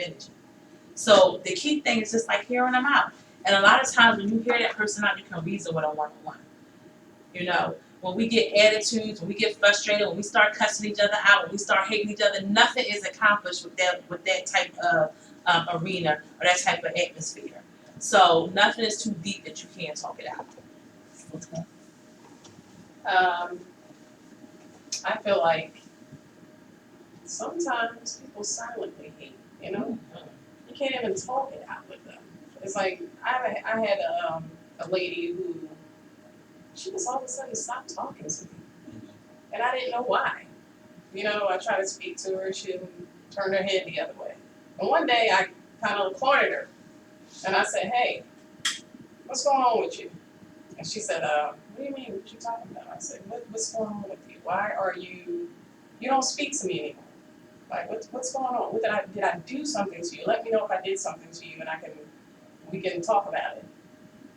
energy. So the key thing is just like hearing them out. And a lot of times when you hear that person out, you can reason with them one-on-one. You know, when we get attitudes, when we get frustrated, when we start cussing each other out, when we start hating each other, nothing is accomplished with that type of arena or that type of atmosphere. So nothing is too deep that you can't talk it out. Okay. I feel like sometimes people silently hate, you know? You can't even talk it out with them. It's like, I had a lady who, she just all of a sudden stopped talking to me. And I didn't know why. You know, I tried to speak to her, she didn't turn her head the other way. And one day I kind of cornered her. And I said, hey, what's going on with you? And she said, what do you mean, what you talking about? I said, what's going on with you? Why are you don't speak to me anymore. Like, what's going on? Did I do something to you? Let me know if I did something to you and we can talk about it.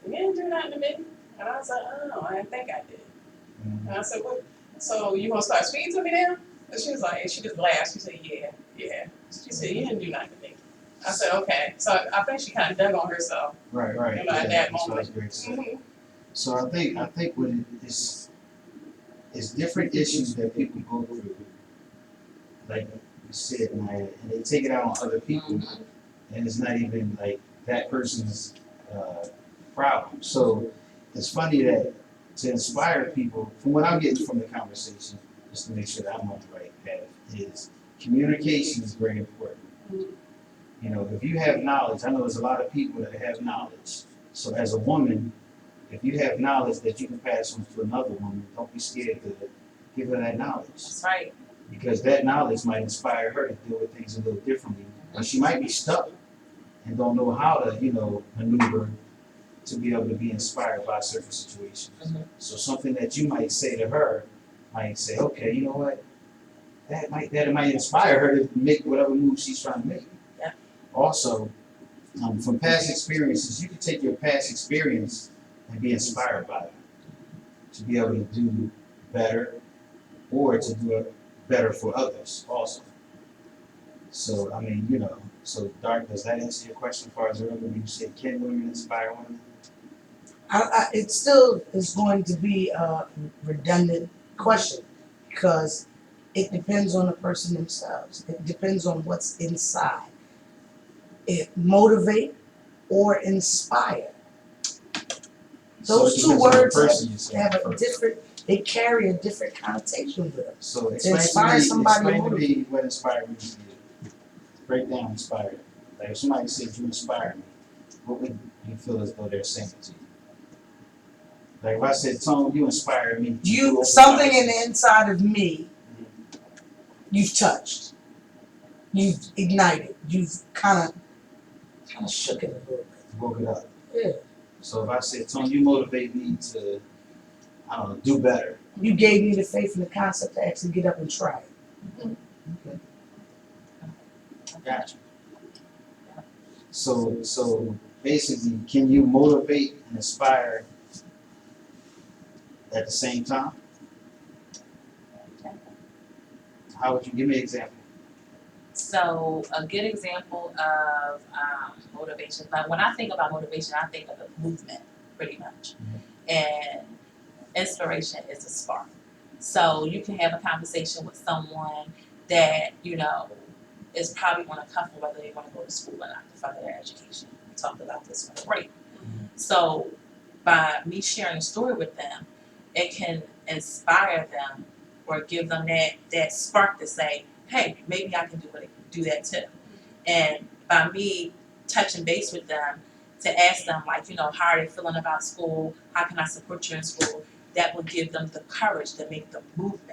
You didn't do nothing to me. And I was like, oh, I didn't think I did. And I said, what? So you gonna start speaking to me now? And she was like, she just laughed. She said, yeah. She said, you didn't do nothing to me. I said, okay. So I think she kind of dug on herself. Right. You know, at that moment. So I think what it is different issues that people go through, like you said, Maya, and they take it out on other people, and it's not even like that person's problem. So it's funny that to inspire people, from what I'm getting from the conversation, just to make sure that I'm on the right path, is communication is very important. You know, if you have knowledge, I know there's a lot of people that have knowledge. So as a woman, if you have knowledge that you can pass on to another woman, don't be scared to give her that knowledge. That's right. Because that knowledge might inspire her to deal with things a little differently. But she might be stuck and don't know how to, maneuver to be able to be inspired by certain situations. So something that you might say to her might say, okay, you know what? That might inspire her to make whatever move she's trying to make. Yeah. Also, from past experiences, you can take your past experience and be inspired by it to be able to do better or to do it better for others also. So, I mean, so Dark, does that answer your question as far as earlier when you said, can women inspire women? It still is going to be a redundant question because it depends on the person themselves. It depends on what's inside. It motivate or inspire. Those two words have a different, they carry a different connotation with them. So inspire somebody to me what inspired me to you. Break down inspired. Like if somebody says you inspire me, what would you feel as though they're saying to you? Like if I said, Tone, you inspired me. Something in the inside of me, you've touched. You've ignited. You've kind of shook it a little bit. Woke it up. Yeah. So if I said, Tone, you motivate me to, I don't know, do better. You gave me the faith and the concept to actually get up and try it. Okay. I got you. So basically, can you motivate and inspire at the same time? How would you give me an example? So a good example of motivation, like when I think about motivation, I think of a movement pretty much. And inspiration is a spark. So you can have a conversation with someone that, is probably on a cuff of whether they want to go to school or not to further their education. We talked about this on the break. So by me sharing a story with them, it can inspire them or give them that spark to say, hey, maybe I can do that too. And by me touching base with them to ask them, like, how are they feeling about school? How can I support you in school? That will give them the courage to make the movement